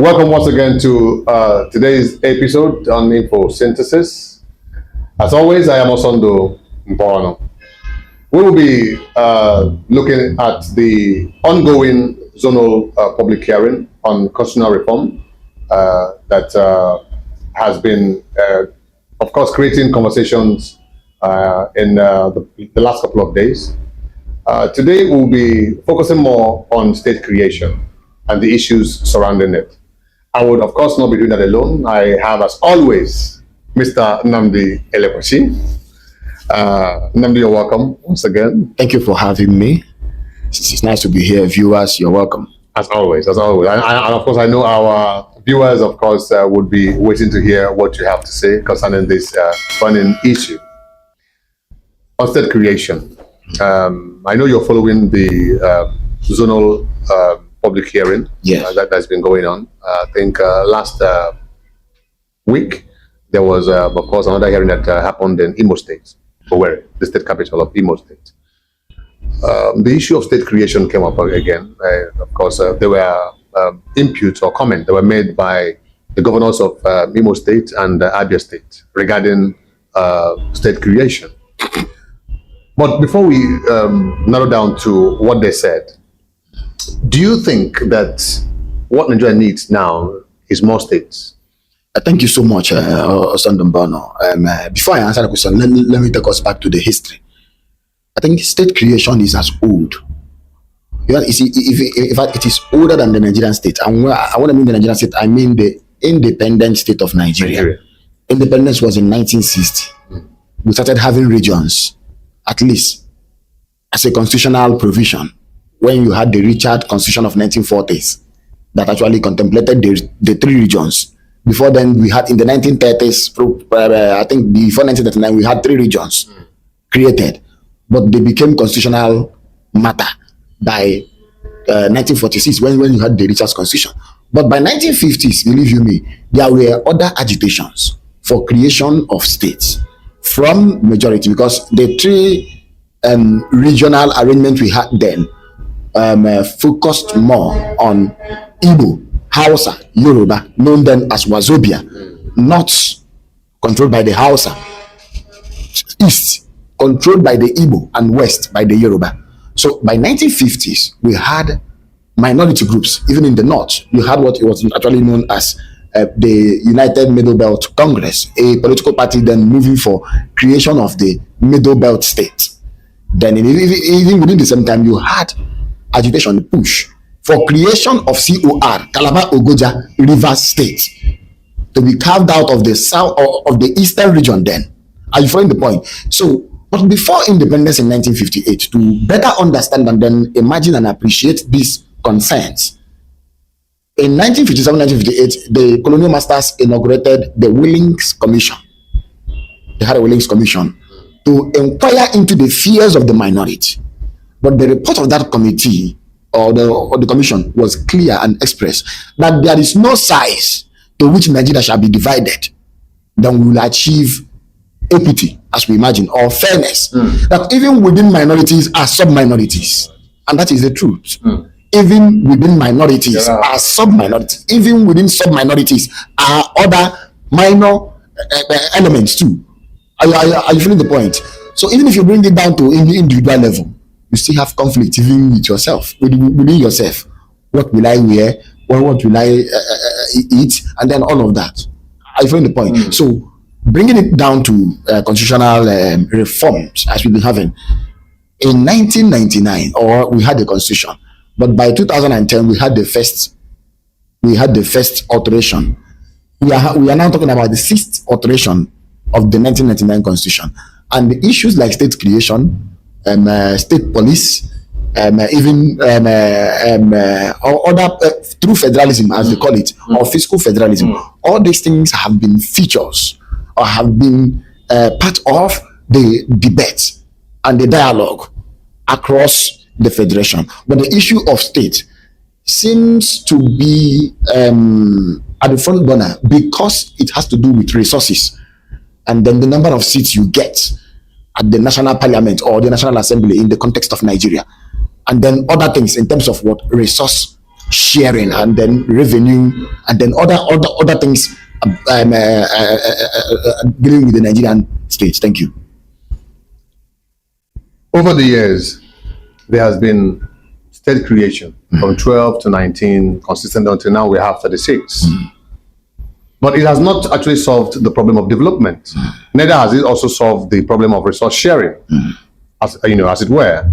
Welcome once again to today's episode on Info Synthesis. As always, I am Osondo Mbono. We will be looking at the ongoing zonal public hearing on constitutional reform that has been, of course, creating conversations in the last couple of days. Today, we'll be focusing more on state creation and the issues surrounding it. I would, of course, not be doing that alone. I have, as always, Mr. Nnamdi Elekwashi. Nnamdi, you're welcome once again. Thank you for having me. It's nice to be here. Viewers, you're welcome. As always, as always. And of course, I know our viewers, of course, would be waiting to hear what you have to say concerning this burning issue. On state creation, I know you're following the zonal public hearing that's been going on. I think last week there was, of course, another hearing that happened in Imo State, Owerri, the state capital of Imo State. The issue of state creation came up again. Of course, there were inputs or comments that were made by the governors of Imo State and Abia State regarding state creation. But before we narrow down to what they said, do you think that what Nigeria needs now is more states? Thank you so much, Osondo Mbono. Before I answer the question, let me take us back to the history. I think state creation is as old. In fact, it is older than the Nigerian state. And when I mean the Nigerian state, I mean the independent state of Nigeria. Independence was in 1960. We started having regions, at least as a constitutional provision, when you had the Richard Constitution of 1940s that actually contemplated the three regions. Before then, we had in the 1930s, I think before 1939, we had three regions created, but they became constitutional matter by 1946 when you had the Richard Constitution. But by 1950s, believe you me, there were other agitations for creation of states from majority, because the three regional arrangement we had then focused more on Igbo, Hausa, Yoruba, known then as Wazobia, north controlled by the Hausa, east controlled by the Igbo, and west by the Yoruba. So by 1950s, we had minority groups. Even in the north, you had what was actually known as the United Middle Belt Congress, a political party then moving for creation of the Middle Belt state. Then even within the same time, you had agitation push for creation of COR, Calabar Ogoja River State, to be carved out of the south or of the eastern region then. Are you following the point? So, but before independence in 1958, to better understand and then imagine and appreciate these concerns, in 1957-1958, the colonial masters inaugurated the Willings Commission. They had a Willings Commission to inquire into the fears of the minority. But the report of that committee or the commission was clear and expressed that there is no size to which Nigeria shall be divided then we will achieve equity, as we imagine, or fairness. That even within minorities are sub-minorities. And that is the truth. Even within minorities are sub-minorities. Even within sub-minorities are other minor elements too. Are you feeling the point? So even if you bring it down to individual level, you still have conflict even with yourself, within yourself. What will I wear? What will I eat? And then all of that. Are you feeling the point? So bringing it down to constitutional reforms, as we've been having, in 1999, or we had the constitution, but by 2010 we had the first alteration. We are now talking about the sixth alteration of the 1999 constitution, and the issues like state creation, state police, even or other through federalism, as they call it, or fiscal federalism. All these things have been features or have been part of the debate and the dialogue across the federation. But the issue of state seems to be at the front burner because it has to do with resources and then the number of seats you get at the national parliament or the national assembly in the context of Nigeria, and then other things in terms of what resource sharing, and then revenue, and then other things dealing with the Nigerian states. Thank you. Over the years, there has been state creation from 12 to 19, consistent until now we have 36. But it has not actually solved the problem of development. Neither has it also solved the problem of resource sharing, as it were.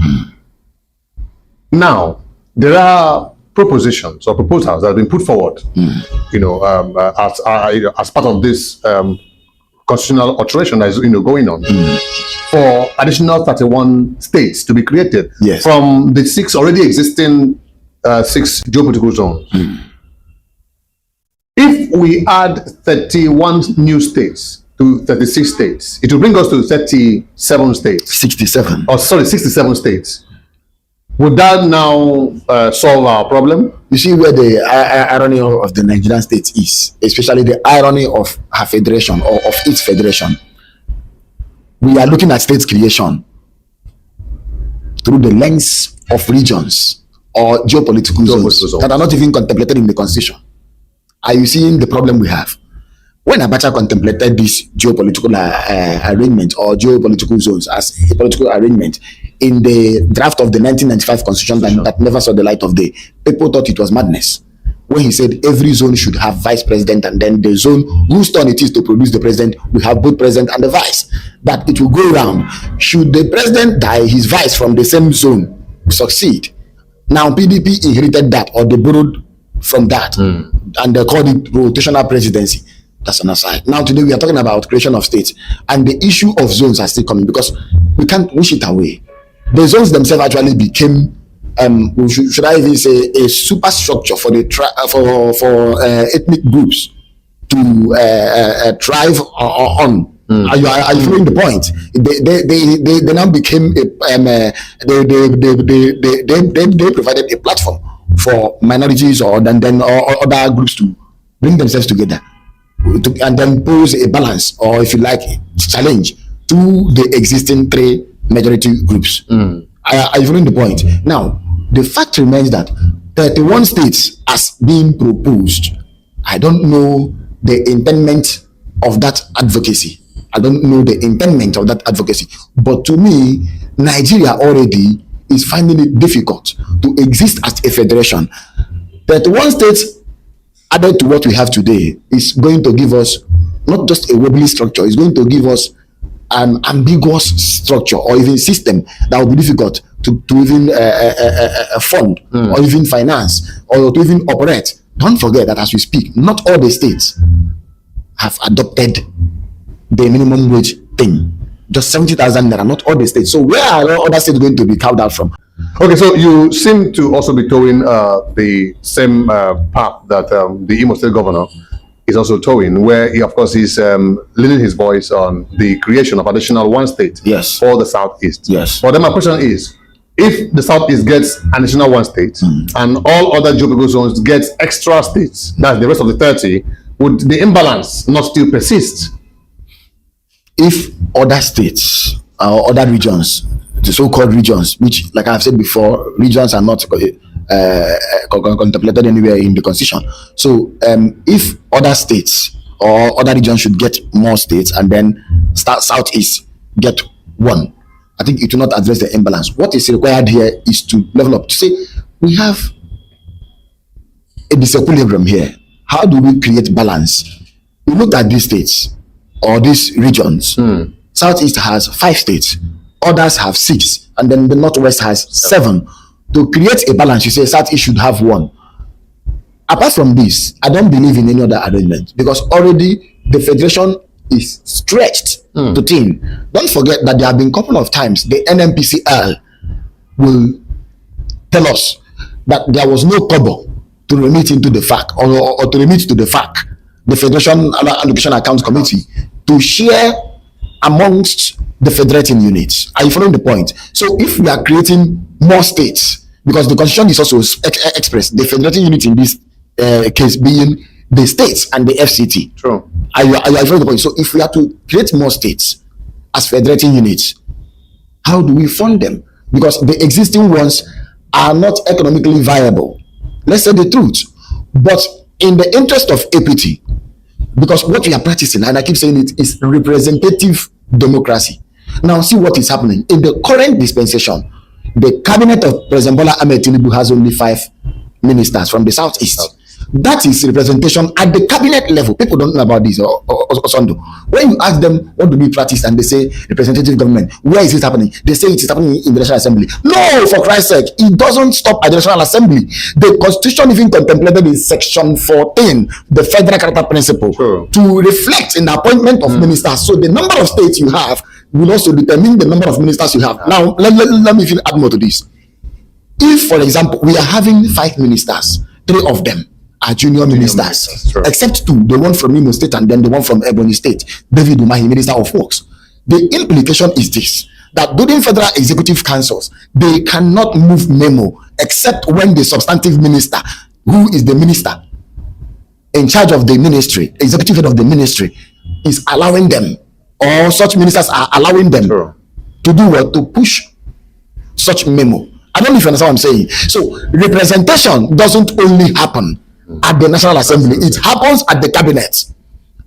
Now, there are propositions or proposals that have been put forward, as part of this constitutional alteration that is going on for additional 31 states to be created from the 6 already existing 6 geopolitical zones. If we add 31 new states to 36 states, it will bring us to 37 states. 67. Oh, sorry, 67 states. Would that now solve our problem? You see where the irony of the Nigerian state is, especially the irony of her federation or of its federation. We are looking at state creation through the lens of regions or geopolitical zones that are not even contemplated in the constitution. Are you seeing the problem we have? When Abacha contemplated this geopolitical arrangement or geopolitical zones as a political arrangement in the draft of the 1995 constitution that never saw the light of day, people thought it was madness. When he said every zone should have vice president, and then the zone whose turn it is to produce the president will have both president and the vice, that it will go around. Should the president die, his vice from the same zone succeed. Now PDP inherited that, or they borrowed from that, and they called it rotational presidency. That's an aside. Now today we are talking about creation of states, and the issue of zones are still coming because we can't wish it away. The zones themselves actually became, should I even say, a superstructure for the ethnic groups to thrive on. Are you following the point? They now became they provided a platform for minorities or other groups to bring themselves together and then pose a balance, or if you like, challenge to the existing 3 majority groups. Are you following the point? Now, the fact remains that 31 states as being proposed, I don't know the intendment of that advocacy. But to me, Nigeria already is finding it difficult to exist as a federation. 31 states added to what we have today is going to give us not just a wobbly structure, it's going to give us an ambiguous structure or even system that will be difficult to even fund or even finance or to even operate. Don't forget that as we speak, not all the states have adopted the minimum wage thing. Just 70,000 naira, not all the states. So where are other states going to be carved out from? Okay, so you seem to also be towing the same path that the Imo State governor is also towing, where he, of course, is leaning his voice on the creation of additional 1 state for the Southeast. Yes. But then my question is, if the Southeast gets additional 1 state and all other geographical zones get extra states, that's the rest of the 30, would the imbalance not still persist? If other states or other regions, the so-called regions, which, like I've said before, regions are not contemplated anywhere in the constitution. So if other states or other regions should get more states and then Southeast get 1, I think it will not address the imbalance. What is required here is to level up, to say we have a disequilibrium here. How do we create balance? We look at these states or these regions. Southeast has 5 states, others have 6, and then the Northwest has 7. To create a balance, you say Southeast should have 1. Apart from this, I don't believe in any other arrangement because already the federation is stretched to thin. Don't forget that there have been a couple of times the NMPCL will tell us that there was no kobo to remit into the FAC or to remit to the FAC, the Federation Allocation Accounts Committee, to share amongst the federating units. Are you following the point? So if we are creating more states, because the constitution is also expressed, the federating unit in this case being the states and the FCT. True. Are you following the point? So if we are to create more states as federating units, how do we fund them? Because the existing ones are not economically viable. Let's say the truth. But in the interest of equity, because what we are practicing, and I keep saying it, is representative democracy. Now, see what is happening. In the current dispensation, the cabinet of President Bola Ahmed Tinubu has only 5 ministers from the southeast. That is representation at the cabinet level. People don't know about this. Osondo. When you ask them what do we practice, and they say representative government, where is it happening? They say it is happening in the National Assembly. No, for Christ's sake, it doesn't stop at the National Assembly. The Constitution even contemplated in Section 14 the federal character principle to reflect in the appointment of ministers. So the number of states you have will also determine the number of ministers you have. Now, let me add more to this. If, for example, we are having 5 ministers, 3 of them are junior ministers, except 2, the one from Imo State and then the one from Ebonyi State, David Umahi, Minister of Works. The implication is this, that during federal executive councils, they cannot move memo except when the substantive minister, who is the minister in charge of the ministry, executive head of the ministry, is allowing them, or such ministers are allowing them to do what? To push such memo. I don't know if you understand what I'm saying. So representation doesn't only happen at the National Assembly, it happens at the cabinet.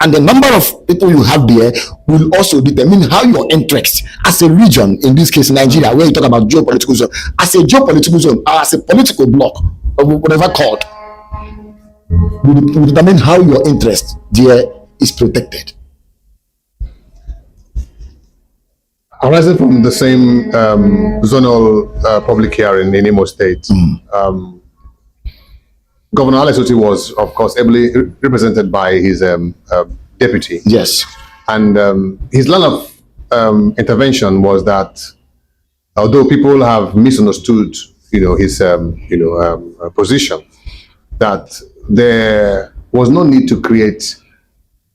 And the number of people you have there will also determine how your interest as a region, in this case Nigeria, where you talk about geopolitical zone, as a geopolitical zone, or as a political bloc, or whatever called, will determine how your interest there is protected. Arising from the same zonal public hearing in Imo State, Governor Alex Otti was, of course, ably represented by his deputy. Yes. And his line of intervention was that, although people have misunderstood, his, position, that there was no need to create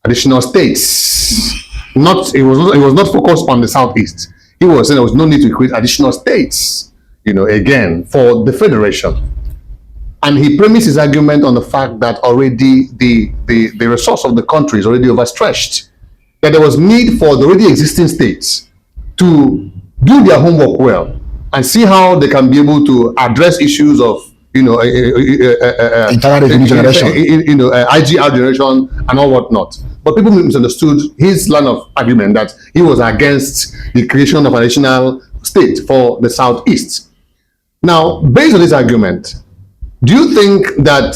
additional states. It was not focused on the southeast. He was saying there was no need to create additional states, again, for the federation. And he premised his argument on the fact that already the resource of the country is already overstretched. That there was need for the already existing states to do their homework well and see how they can be able to address issues of internal revenue generation, IGR generation, and all whatnot. But people misunderstood his line of argument that he was against the creation of an additional state for the southeast. Now, based on this argument, do you think that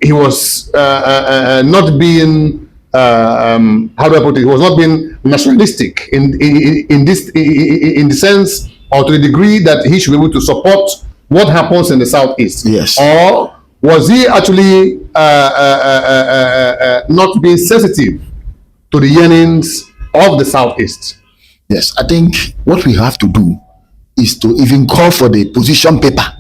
he was not being how do I put it? He was not being nationalistic in the sense, or to the degree that he should be able to support what happens in the southeast? Yes. Or was he actually not being sensitive to the yearnings of the southeast? Yes, I think what we have to do is to even call for the position paper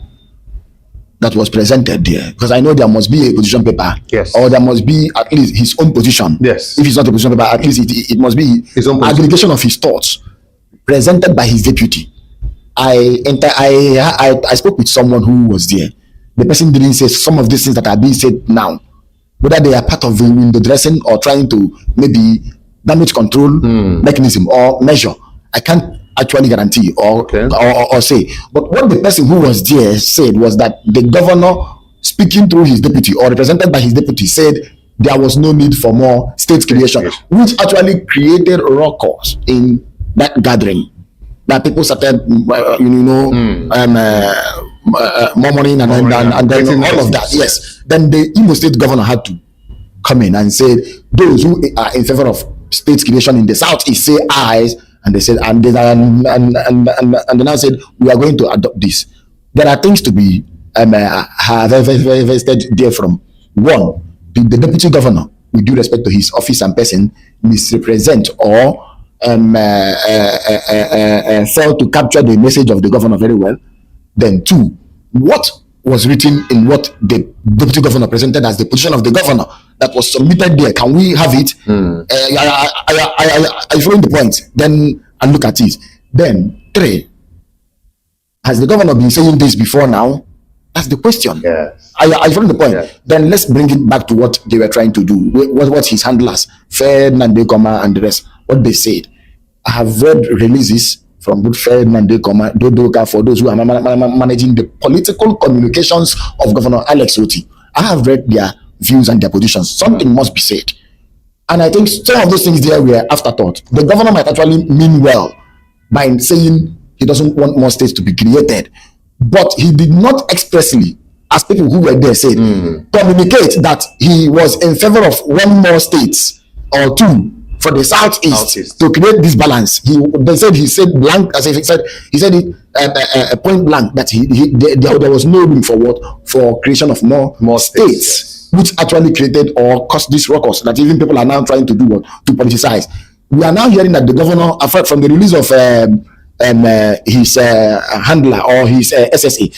that was presented there, because I know there must be a position paper, yes, or there must be at least his own position. Yes. If it's not a position paper, at least it must be his own aggregation of his thoughts presented by his deputy. I spoke with someone who was there. The person didn't say some of these things that are being said now, whether they are part of the window dressing or trying to maybe damage control mechanism or measure. I can't actually guarantee or say. But what the person who was there said was that the governor, speaking through his deputy or represented by his deputy, said there was no need for more state creation, which actually created ruckus in that gathering. That people started, murmuring and then all of that. Yes. Then the Imo State governor had to come in and say, those who are in favor of state creation in the southeast say aye. And they said, and they now said, we are going to adopt this. There are things to be vested there from. One, the deputy governor, with due respect to his office and person, misrepresent or fail to capture the message of the governor very well. Then 2, what was written in what the deputy governor presented as the position of the governor that was submitted there, can we have it? I following the point, then and look at it. Then 3, has the governor been saying this before now? That's the question. Yes. I following the point. Yes. Then let's bring it back to what they were trying to do. What his handlers, Fed, Nandekoma, and the rest, what they said. I have read releases from Woodford, Mandekoma, Dodoka, for those who are managing the political communications of Governor Alex Oti. I have read their views and their positions. Something must be said. And I think some of those things there were afterthought. The governor might actually mean well by saying he doesn't want more states to be created. But he did not expressly, as people who were there said, communicate that he was in favor of one more state or two for the southeast to create this balance. He said blank, as if he said it point blank that there was no room for creation of more states, which actually created or caused this ruckus that even people are now trying to do to politicize. We are now hearing that the governor, apart from the release of his handler or his SSA,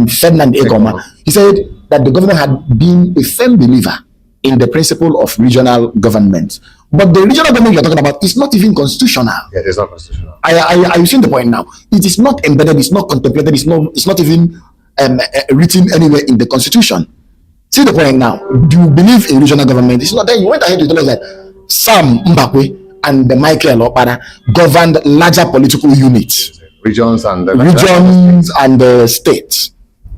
Ferdinand Egoma, he said that the governor had been a firm believer in the principle of regional government. But the regional government you're talking about is not even constitutional. Yeah, it's not constitutional. Are you seeing the point now? It is not embedded, it's not contemplated, it's not even written anywhere in the constitution. See the point now? Do you believe in regional government? It's not there. You went ahead to tell us that Sam Mbakwe and Michael Opara governed larger political units. Regions and the states.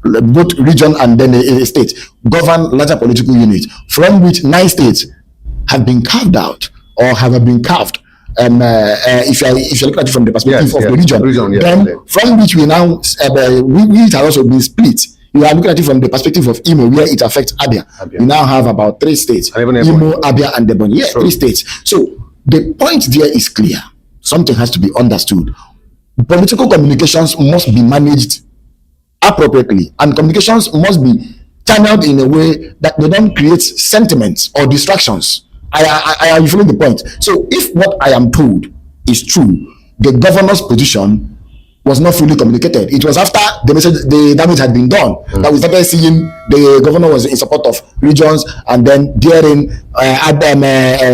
Both region and then the state govern larger political units, from which 9 states have been carved out or have been carved. If you look at it from the perspective of the region, then from which we now we have also been split. You are looking at it from the perspective of Imo, where it affects Abia. We now have about 3 states: Imo, Abia, and Ebonyi. Yeah, 3 states. So the point there is clear. Something has to be understood. Political communications must be managed appropriately, and communications must be channeled in a way that they don't create sentiments or distractions. I am following the point. So if what I am told is true, the governor's position was not fully communicated. It was after the damage had been done that we started seeing the governor was in support of regions, and then during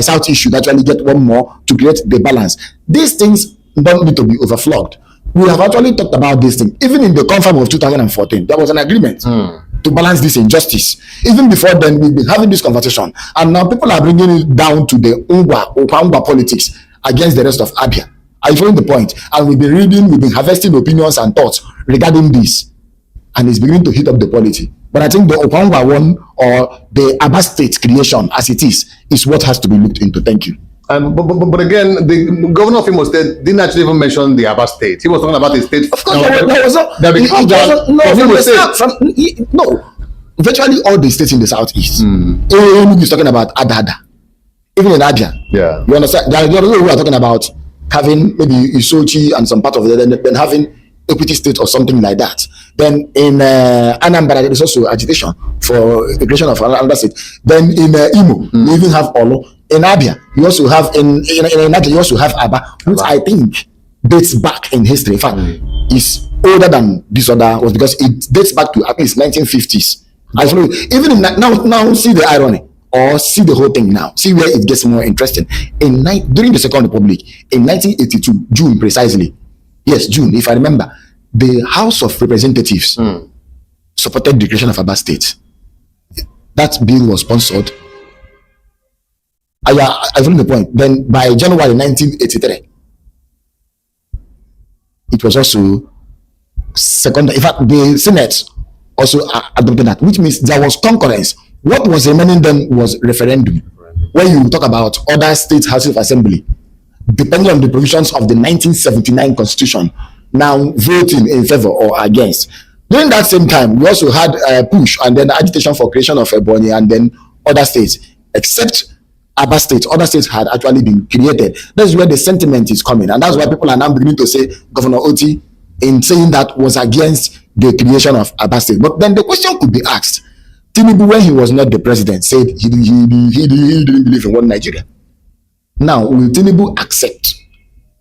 South issue actually get one more to create the balance. These things don't need to be overflogged. We have actually talked about this thing. Even in the confirm of 2014, there was an agreement to balance this injustice. Even before then, we've been having this conversation. And now people are bringing it down to the Ungwa politics against the rest of Abia. Are you following the point? And we've been reading, we've been harvesting opinions and thoughts regarding this. And it's beginning to heat up the polity. But I think the Okangwa one or the Abba state creation as it is what has to be looked into. Thank you. But again, the governor of Imo State didn't actually even mention the Abba state. He was talking about the state. Of course, no. Virtually all the states in the southeast. He's talking about Adada. Even in Abia. Yeah. You understand? There are those who are talking about having maybe Isochi and some part of it, then having equity state or something like that. Then in Anambra, there is also agitation for the creation of another state. Then in Imo, you even have Olo. In Abia, you also have in Abia, you also have Aba, which I think dates back in history. In fact, is older than this other was because it dates back to at least 1950s. Even in now, see the irony or see the whole thing now. See where it gets more interesting. During the Second Republic, in 1982, June precisely, yes, June, if I remember, the House of Representatives supported the creation of Aba State. That bill was sponsored. I find the point. Then by January 1983, it was also second. In fact, the Senate also adopted that, which means there was concurrence. What was remaining then was referendum. When you talk about other state houses of assembly, depending on the provisions of the 1979 Constitution, now voting in favor or against. During that same time, we also had a push and then agitation for creation of Ebonyi and then other states, except Abba State. Other states had actually been created. That's where the sentiment is coming, and that's why people are now beginning to say Governor Oti, in saying that, was against the creation of Abba State. But then the question could be asked: Tinubu, when he was not the president, said he didn't believe in one Nigeria. Now, will Tinubu accept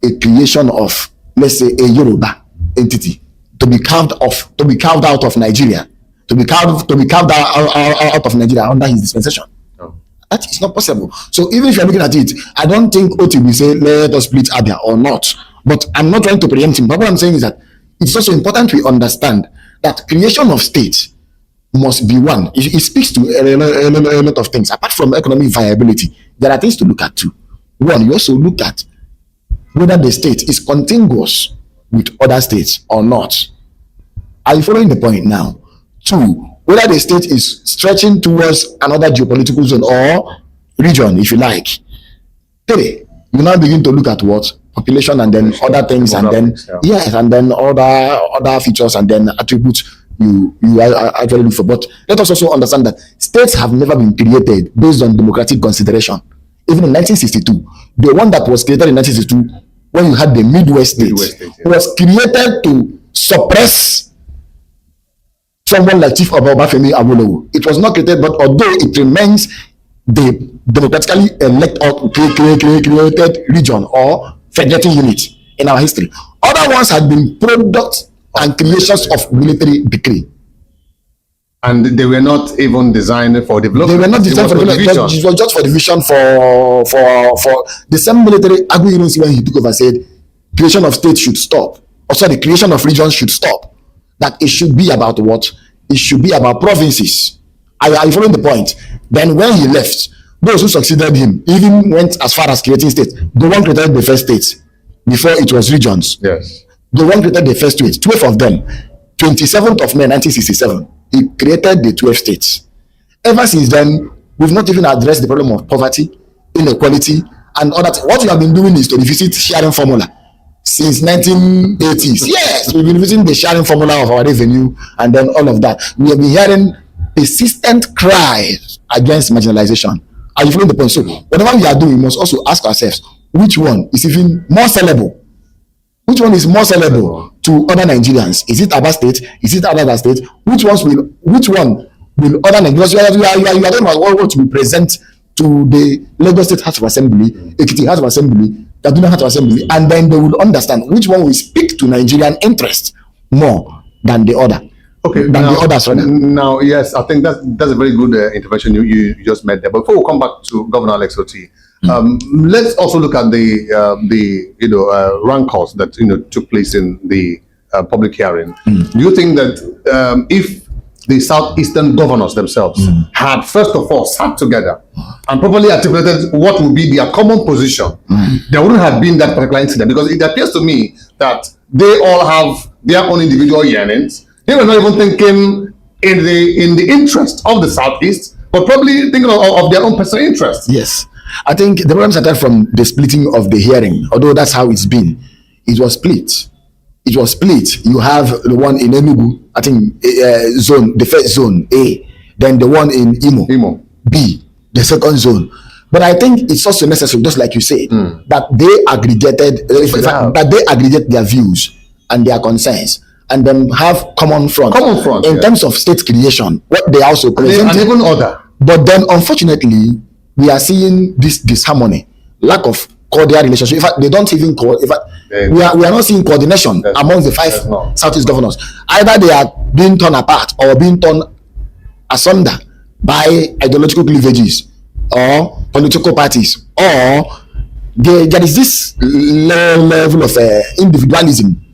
a creation of, let's say, a Yoruba entity to be carved out of Nigeria, to be carved out of Nigeria under his dispensation? No. That is not possible. So even if you're looking at it, I don't think Oti will say, let us split Abia or not. But I'm not trying to preempt him. But what I'm saying is that it's also important we understand that creation of states must be one. It speaks to a lot of things. Apart from economic viability, there are things to look at too. One, you also look at whether the state is contiguous with other states or not? Are you following the point now? 2, whether the state is stretching towards another geopolitical zone or region, if you like. 3, you now begin to look at what? Population, and then other things, and then yes, and then other features and then attributes you actually look for. But let us also understand that states have never been created based on democratic consideration. Even in 1962, the one that was created in 1962, when you had the Midwest states, was created to suppress someone like Chief Obafemi Awolowo. It was not created, but although it remains the democratically created region or federating unit in our history. Other ones had been products and creations of military decree. And they were not even designed for development. They were not designed for development. It was just for division for the same military. Aguirre, when he took over, said creation of states should stop. Also, the creation of regions should stop. That it should be about what? It should be about provinces. Are you following the point? Then when he left, those who succeeded him even went as far as creating states. The one created the first states before it was regions. Yes. The one created the first 12 of them. 27th of May 1967, he created the 12 states. Ever since then, we've not even addressed the problem of poverty, inequality, and all that. What we have been doing is to revisit sharing formula since 1980s. Yes, we've been revisiting the sharing formula of our revenue and then all of that. We have been hearing persistent cries against marginalization. Are you following the point? So whatever we are doing, we must also ask ourselves, which one is even more sellable? Which one is more sellable to other Nigerians? Is it Aba State? Is it other states? Which one will other Nigerians? You are talking about what we present to the Lagos State House of Assembly, Ekiti House of Assembly, Kaduna House of Assembly, and then they will understand which one will speak to Nigerian interest more than the other. Okay, than now, the others. Now, yes, I think that's a very good intervention you just made there. But before we come back to Governor Alex Oti, let's also look at the rancors that took place in the public hearing. Do you think that if the southeastern governors themselves had first of all sat together and properly articulated what would be their common position, there wouldn't have been that particular incident? Because it appears to me that they all have their own individual yearnings. They were not even thinking in the interest of the Southeast, but probably thinking of their own personal interest. Yes. I think the problem started from the splitting of the hearing, although that's how it's been. It was split. It was split. You have the one in Enugu, I think, zone, the first zone, A. Then the one in Imo, B, the second zone. But I think it's also necessary, just like you said, that they aggregated, that they aggregate their views and their concerns, and then have common front in terms of state creation, what they also present, and even order. But then, unfortunately, we are seeing this disharmony, lack of cordial relationship. In fact, they don't even we are not seeing coordination among the 5 Southeast governors. Either they are being torn apart or being torn asunder by ideological cleavages or political parties, or there is this level of individualism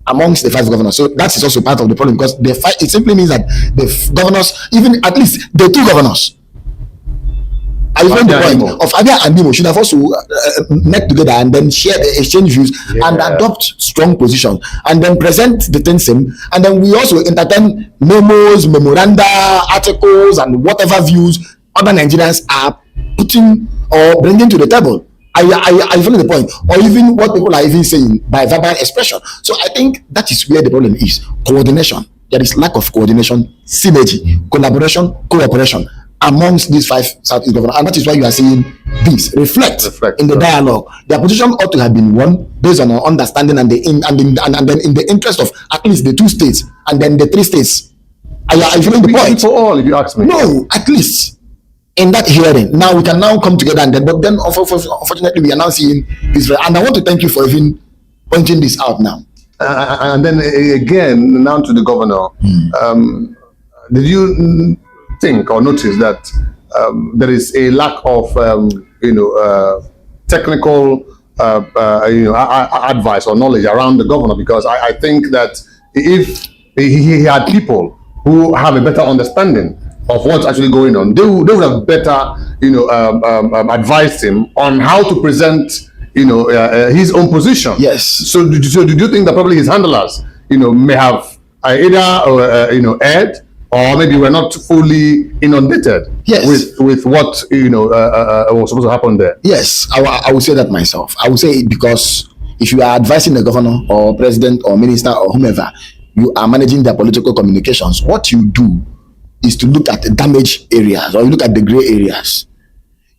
amongst the 5 governors. So that is also part of the problem, because it simply means that the governors, even at least the 2 governors, I find the point of Abia and Imo should have also met together and then exchange views and adopt strong positions and then present the things same, and then we also entertain memos, memoranda, articles, and whatever views other Nigerians are putting or bringing to the table. Are you following the point? Or even what people are even saying by verbal expression. So I think that is where the problem is. Coordination. There is lack of coordination, synergy, collaboration, cooperation amongst these 5 Southeast governors. And that is why you are seeing this reflect in the dialogue. Their position ought to have been one based on our understanding and then in the interest of at least the 2 states and then the 3 states. Are you feeling the point? For all, if you ask me. No, at least in that hearing. Now we can now come together and then, but then unfortunately we are now seeing this. And I want to thank you for even pointing this out now. And then again, now to the governor, did you think or notice that there is a lack of technical advice or knowledge around the governor? Because I think that if he had people who have a better understanding of what's actually going on, they would have better advised him on how to present his own position. Yes. So did you think that probably his handlers, may have either erred, or maybe we're not fully inundated with what was supposed to happen there? Yes, I would say that myself. I would say it because if you are advising the governor or president or minister or whomever, you are managing their political communications. What you do is to look at the damaged areas, or you look at the gray areas.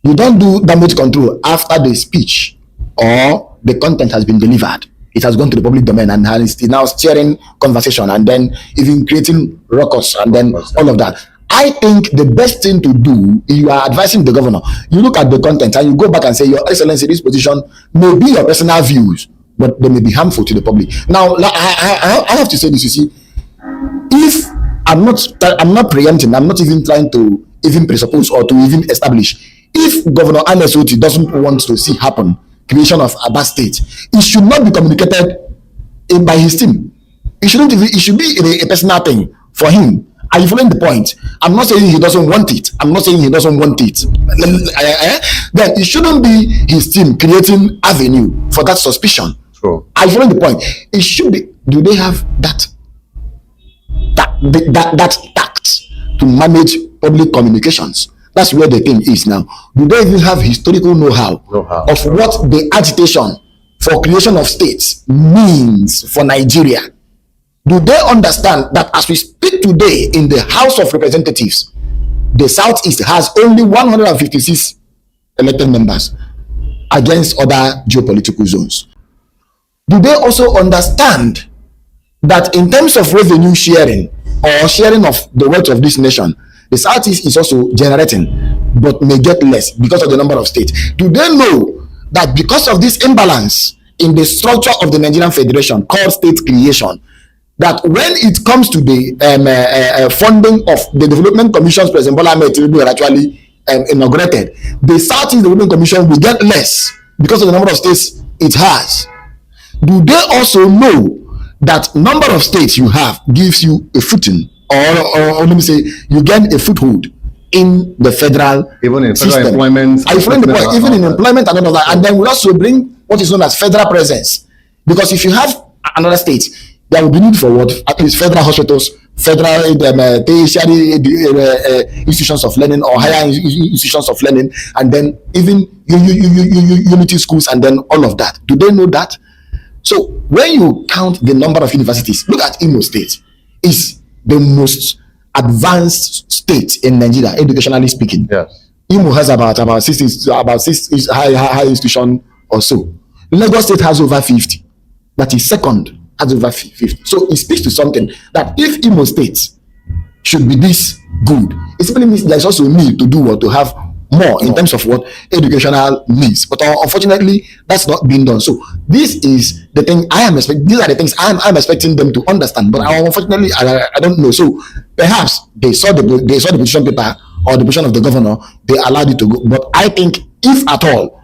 You don't do damage control after the speech or the content has been delivered. It has gone to the public domain and is now steering conversation and then even creating ruckus and then all of that. I think the best thing to do, if you are advising the governor, you look at the content and you go back and say, Your Excellency, this position may be your personal views, but they may be harmful to the public. Now, I have to say this, you see, if I'm not preempting, I'm not even trying to even presuppose or to even establish. If Governor Ernest Oti doesn't want to see happen, creation of Aba State, it should not be communicated by his team. It should be a personal thing for him. Are you following the point? I'm not saying he doesn't want it. Then it shouldn't be his team creating avenue for that suspicion. Sure. Are you following the point? It should be. Do they have that tact to manage public communications? That's where the thing is now. Do they even have historical know-how of what the agitation for creation of states means for Nigeria? Do they understand that as we speak today in the House of Representatives, the Southeast has only 156 elected members against other geopolitical zones? Do they also understand that in terms of revenue sharing or sharing of the wealth of this nation, the Southeast is also generating, but may get less because of the number of states? Do they know that because of this imbalance in the structure of the Nigerian Federation called state creation, that when it comes to the funding of the Development Commission's President Bola Ahmed Tinubu actually inaugurated, the Southeast Development Commission will get less because of the number of states it has? Do they also know that number of states you have gives you a footing, or let me say, you gain a foothold in the federal even in system. Federal employment? Are you following the point? Even in employment and all of that. And then we also bring what is known as federal presence, because if you have another state, there will be need for what? At least federal hospitals, federal tertiary institutions of learning or higher institutions of learning, and then even unity schools, and then all of that. Do they know that? So when you count the number of universities, look at Imo State. It's the most advanced state in Nigeria, educationally speaking. Yes. Imo has about six high institution or so. Lagos State has over 50. That is second, has over 50. So it speaks to something that if Imo State should be this good, it simply means there's also a need to do what, to have more in terms of what educational needs. But unfortunately, that's not being done. So this is the thing I am expecting. These are the things I'm expecting them to understand. But unfortunately, I don't know. So perhaps they saw the position paper or the position of the governor, they allowed it to go. But I think if at all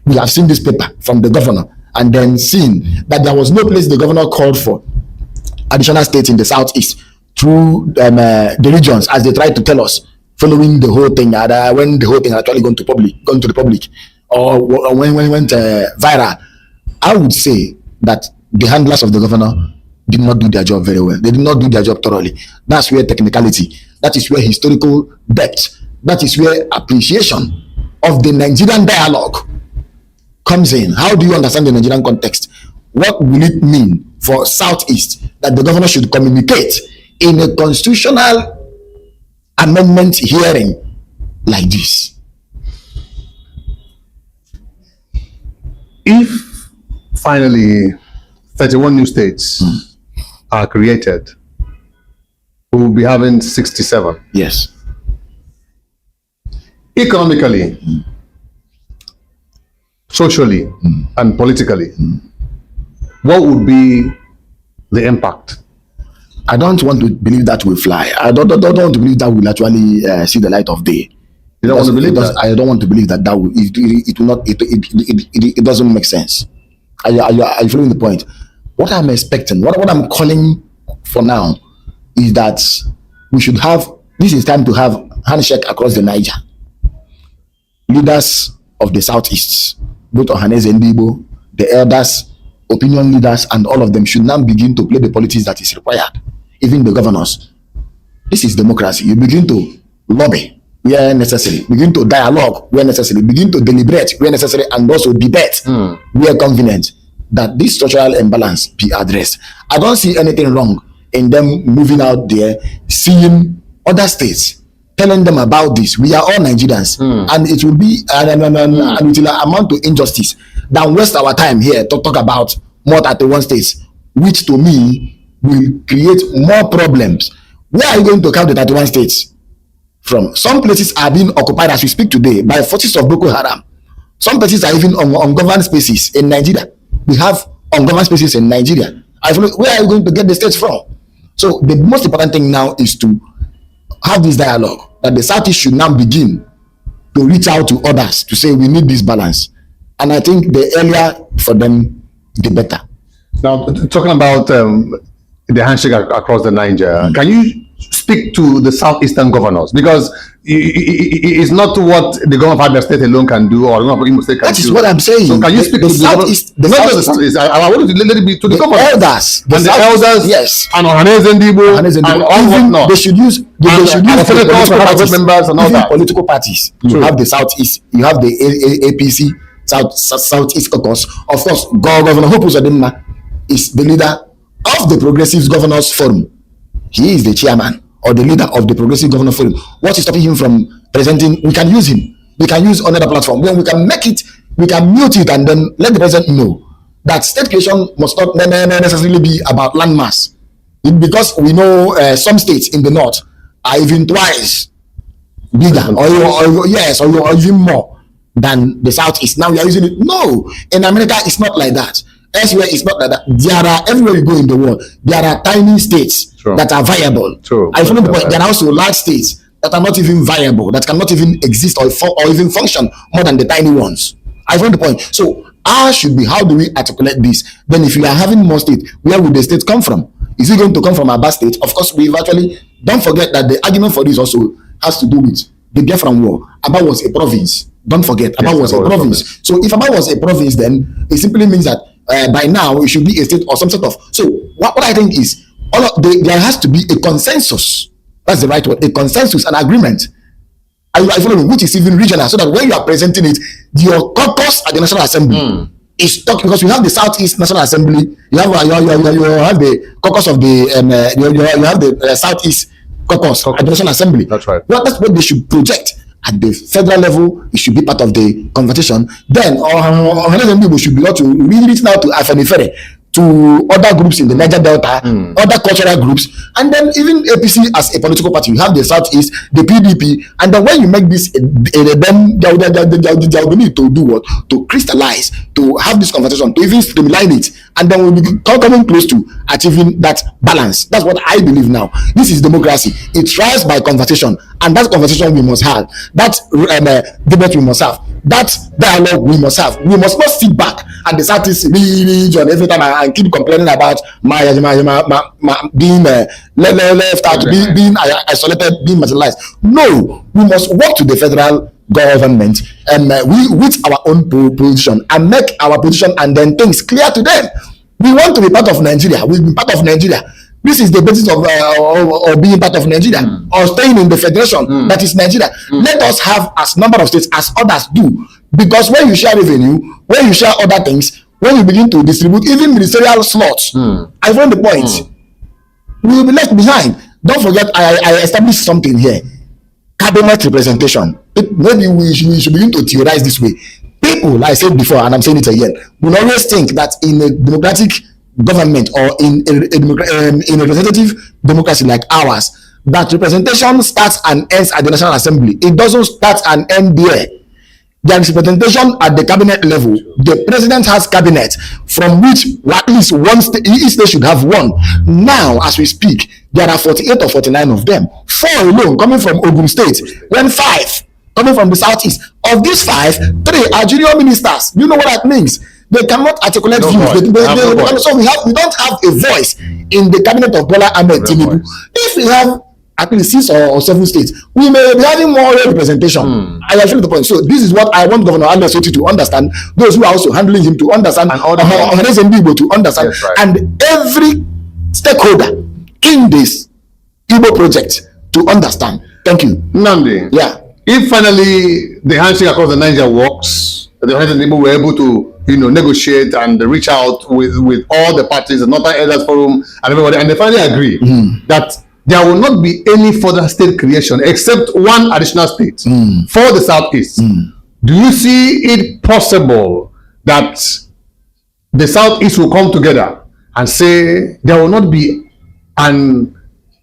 we have seen this paper from the governor and then seen that there was no place the governor called for additional states in the Southeast through the regions, as they tried to tell us, following the whole thing, when the whole thing actually gone to the public, or when it went viral, I would say that the handlers of the governor did not do their job very well. They did not do their job thoroughly. That's where technicality, that is where historical depth, that is where appreciation of the Nigerian dialogue comes in. How do you understand the Nigerian context? What will it mean for Southeast that the governor should communicate in a constitutional amendment hearing like this? If finally 31 new states are created, we will be having 67. Yes. Economically, socially, and politically, what would be the impact? I don't want to believe that will fly. I don't want to believe that will actually see the light of day. You don't want to believe that? I don't want to believe that will. It will not. It doesn't make sense. Are you following the point? What I'm expecting, what I'm calling for now, is that we should have. This is time to have handshake across the Niger. Leaders of the Southeast, both Ohaneze and Igbo, the elders, opinion leaders, and all of them should now begin to play the politics that is required. Even the governors. This is democracy. You begin to lobby where necessary, begin to dialogue where necessary, begin to deliberate where necessary, and also debate where convenient, that this structural imbalance be addressed. I don't see anything wrong in them moving out there, seeing other states, telling them about this. We are all Nigerians, and it will be and it will amount to injustice than waste our time here to talk about more 31 states, which to me will create more problems. Where are you going to count the 31 states from? Some places are being occupied as we speak today by forces of Boko Haram. Some places are even on ungoverned spaces in Nigeria. We have ungoverned spaces in Nigeria. Where are you going to get the states from? So the most important thing now is to have this dialogue, that the Southeast should now begin to reach out to others to say we need this balance. And I think the earlier for them, the better. Now, talking about the handshake across the Niger, can you speak to the southeastern governors? Because it's not what the government of Abia State alone can do, or not Imo State can do. That is what I'm saying. So can you speak to the southeast? The southeast. I want to let it be to the governors. Elders, the elders, yes, and Ohaneze Ndigbo, and all whatnot. They should use senators, members, and all that. Political parties. You have the southeast. You have the APC Southeast Caucus. Of course, Governor Hope Uzodimma is the leader of the Progressive Governors Forum. He is the chairman or the leader of the Progressive Governor Forum. What is stopping him from presenting? We can use him. We can use another platform. When we can make it, we can mute it and then let the president know that state creation must not necessarily be about landmass. Because we know some states in the north are even twice bigger or even more than the southeast. Now we are using it. No, in America it's not like that. Elsewhere it's not like that. There are, everywhere you go in the world, there are tiny states that are viable. I follow the point. There are also large states that are not even viable, that cannot even exist or even function more than the tiny ones. I follow the point. So ours should be, how do we articulate this? Then if you are having more states, where would the state come from? Is it going to come from Aba State? Of course, we've actually, don't forget that the argument for this also has to do with the Biafran War. Aba was a province. Don't forget, Aba was a province. So if Aba was a province, then it simply means that by now it should be a state or some sort of. So what I think is, there has to be a consensus. That's the right word. A consensus, an agreement. I follow me, which is even regional, so that when you are presenting it, your caucus at the National Assembly is talking, because you have the Southeast National Assembly, you have the caucus of the you have the Southeast caucus at the National Assembly. That's right. Well, that's what they should project. At the federal level, it should be part of the conversation. Then, people should be able to really reach out to Afenifere, to other groups in the Niger Delta, other cultural groups, and then even APC as a political party. You have the Southeast, the PDP, and then when you make this, then they will need to do what? To crystallize, to have this conversation, to even streamline it, and then we'll be coming close to achieving that balance. That's what I believe now. This is democracy. It thrives by conversation, and that conversation we must have. That debate we must have. That dialogue we must have. We must not sit back at the Southeast region every time and keep complaining about my being left out, being isolated, being marginalized. No, we must work to the federal government and we with our own position and make our position and then things clear to them. We want to be part of Nigeria. We'll be part of Nigeria. This is the basis of being part of Nigeria or staying in the federation that is Nigeria. Let us have as number of states as others do, because when you share revenue, when you share other things, when you begin to distribute even ministerial slots, I find the point. We will be left behind. Don't forget, I established something here. Cabinet representation. Maybe we should begin to theorize this way. People, like I said before, and I'm saying it again, will always think that in a democratic government or in a representative democracy like ours, that representation starts and ends at the National Assembly. It doesn't start and end there. There is representation at the cabinet level. The president has cabinet from which at least one state, each state should have one. Now, as we speak, there are 48 or 49 of them. 4 alone coming from Ogun State, then 5 coming from the Southeast. Of these 5, 3 are junior ministers. You know what that means? They cannot articulate views. So we don't have a voice in the cabinet of Bola Ahmed Tinubu. If we have at least 6 or 7 states, we may be having more representation. I feel the point. So this is what I want Governor Alessoti to understand, those who are also handling him to understand, and all the to understand, right. and every stakeholder in this Igbo project to understand. Thank you. Nnamdi. Yeah. If finally the handshake across the Niger works, the people were able to, negotiate and reach out with all the parties, the Northern Elders Forum and everybody, and they finally agree that there will not be any further state creation except one additional state for the Southeast. Do you see it possible that the Southeast will come together and say there will not be an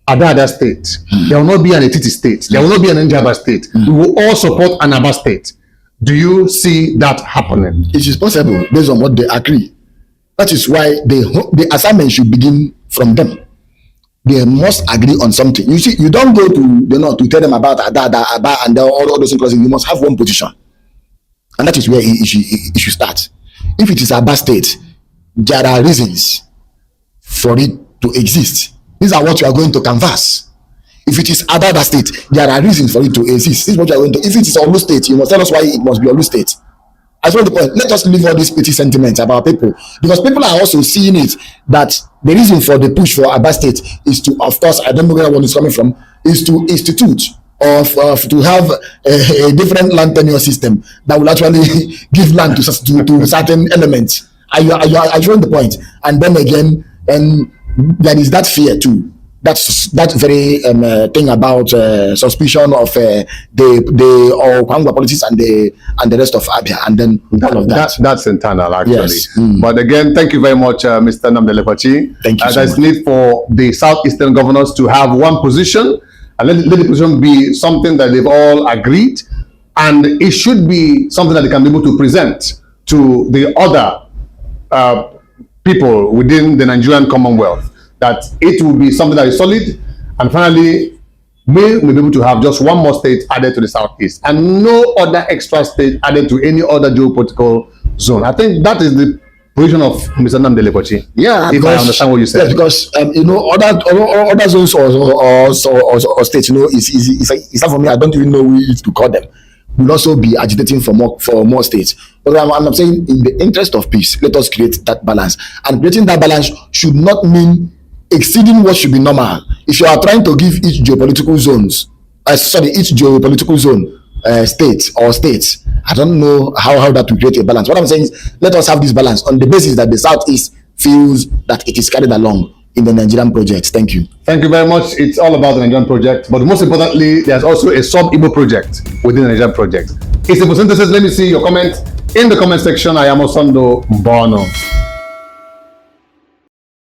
Ada state, there will not be an Etiti state, there will not be an Njaba state, we will all support an Aba state? Do you see that happening? It is possible based on what they agree. That is why the assignment should begin from them. They must agree on something. You see, you don't go to tell them about Ada, Aba, and all those things. You must have one position, and that is where it should start. If it is Aba state, there are reasons for it to exist. These are what you are going to canvass. If it is Ada state, there are reasons for it to exist. This is what you are going to. If it is Olu state, you must tell us why it must be Olu state. I just want the point. Let us leave all these petty sentiments about people, because people are also seeing it that the reason for the push for Aba state is to, of course, I don't know where one is coming from, is to institute to have a different land tenure system that will actually give land to certain elements. I join the point, and then again, and there is that fear too. That's that very thing about suspicion of the Kwangwa politics and the rest of Abia, and then all of that. That's internal, actually. Yes. But again, thank you very much, Mr. Nnamdi Elepachi. Thank you. There's need for the Southeastern governors to have one position, and let the position be something that they've all agreed, and it should be something that they can be able to present to the other people within the Nigerian Commonwealth, that it will be something that is solid, and finally we'll be able to have just one more state added to the Southeast and no other extra state added to any other geopolitical zone. I think that is the position of Mr. Nnamdi Elepachi. Yeah, if I understand what you said. Yes, because other zones or states, it's not for me. I don't even know what to call them. Will also be agitating for more states. But I'm saying, in the interest of peace, let us create that balance. And creating that balance should not mean exceeding what should be normal. If you are trying to give each geopolitical zone, state or states, I don't know how that will create a balance. What I'm saying is, let us have this balance on the basis that the Southeast feels that it is carried along in the Nigerian project. Thank you. Thank you very much. It's all about the Nigerian project, but most importantly, there's also a sub-Igbo project within the Nigerian project. It's a synthesis. Let me see your comment in the comment section. I am Osondo Mbono.